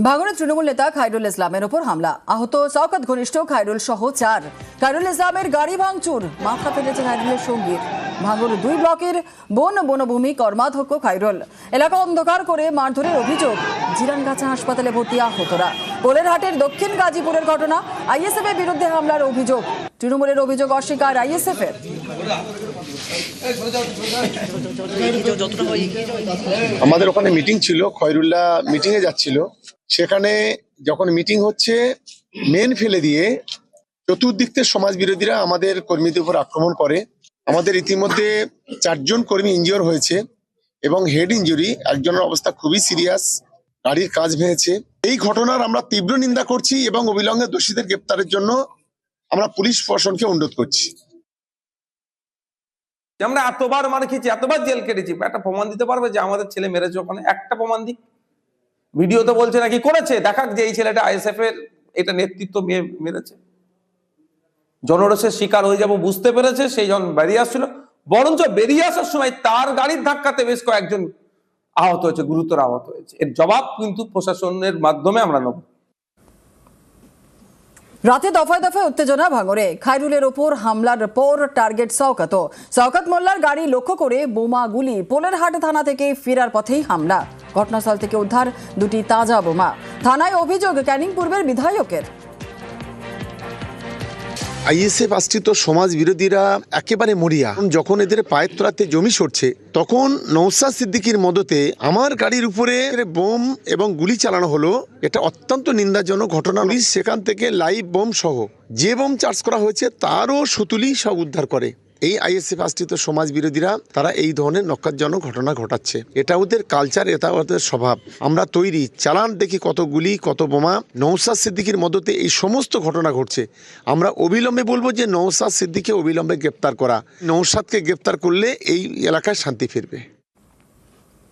ভাঙড়ে তৃণমূল নেতা খায়রুল ইসলামের ওপর হামলা, আহত শওকত ঘনিষ্ঠ খায়রুল সহ 4। খায়রুল ইসলামের গাড়ি ভাঙচুর, মাথা ফেটেছে খায়রুলের সঙ্গীর। ভাঙড় 2 ব্লকের বনভূমি কর্মাধ্যক্ষ খায়রুল। এলাকা অন্ধকার করে মারধরের অভিযোগ। জিরানগাছা হাসপাতালে ভর্তি আহতরা। পোলেরহাটের দক্ষিণ গাজীপুরের ঘটনা, আইএসএফ এর বিরুদ্ধে হামলার অভিযোগ। তৃণমূলের অভিযোগ অস্বীকার আইএসএফ এর। আমাদের ওখানে মিটিং ছিল, খয়রুল্লাহ মিটিং এ যাচ্ছিল। সেখানে যখন মিটিং হচ্ছে, মেন ফেলে দিয়ে চতুর্দিক থেকে সমাজ বিরোধীরা আমাদের কর্মীদের উপর আক্রমণ করে। আমাদের ইতিমধ্যে 4 জন কর্মী ইনজিওর হয়েছে এবং হেড ইনজুরি, একজনের অবস্থা খুবই সিরিয়াস, গাড়ির কাঁচ ভেঙেছে। এই ঘটনার আমরা তীব্র নিন্দা করছি এবং অবিলম্বে দোষীদের গ্রেপ্তারের জন্য আমরা পুলিশ প্রশাসনকে অনুরোধ করছি। আমরা এতবার মার খেয়েছি, এতবার জেল কেটেছি, একটা প্রমাণ দিতে পারবে যে আমাদের ছেলে মেরেছে? ওখানে একটা প্রমাণ দিক। ভিডিও তো বলছে নাকি করেছে, দেখাক যে এই ছেলেটা আইএসএফ এর এটা নেতৃত্ব মেরেছে। জনরোষের শিকার হয়ে যাব বুঝতে পেরেছে, সেই জন বেরিয়ে আসছিল। বরঞ্চ বেরিয়ে আসার সময় তার গাড়ির ধাক্কাতে বেশ কয়েকজন আহত হয়েছে, গুরুতর আহত হয়েছে। এর জবাব কিন্তু প্রশাসনের মাধ্যমে আমরা নেব। রাতে দফায় দফায় উত্তেজনা ভাঙড়ে। খায়রুলের ওপর হামলার পর টার্গেট শওকত মোল্লার গাড়ি লক্ষ্য করে বোমা গুলি। পোলেরহাট থানা থেকে ফেরার পথেই হামলা। ঘটনাস্থল থেকে উদ্ধার 2টি তাজা বোমা। থানায় অভিযোগ ক্যানিং পূর্বের বিধায়কের। আইএসএফ আশ্রিত সমাজ বিরোধীরা একেবারে মরিয়া। যখন এদের পায়ের তলাতে জমি সরছে, তখন নওশাদ সিদ্দিকীর মদতে আমার গাড়ির উপরে বোম এবং গুলি চালানো হলো। এটা অত্যন্ত নিন্দাজনক ঘটনা। পুলিশ সেখান থেকে লাইভ বোম সহ যে বোম চার্জ করা হয়েছে তারও সুতুলি সব উদ্ধার করে। এই আইএসএফ আশ্রিত সমাজ বিরোধীরা তারা এই ধরনের নক্কারজনক ঘটনা ঘটাচ্ছে। এটা ওদের কালচার, এটা ওদের স্বভাব। আমরা তৈরি চালান দেখি কত গুলি, কত বোমা। নওশাদ সিদ্দিকীর মদতে এই সমস্ত ঘটনা ঘটছে। আমরা অবিলম্বে বলবো যে নওশাদ সিদ্দিকীকে অবিলম্বে গ্রেপ্তার করা। নওশাদকে গ্রেপ্তার করলে এই এলাকায় শান্তি ফিরবে।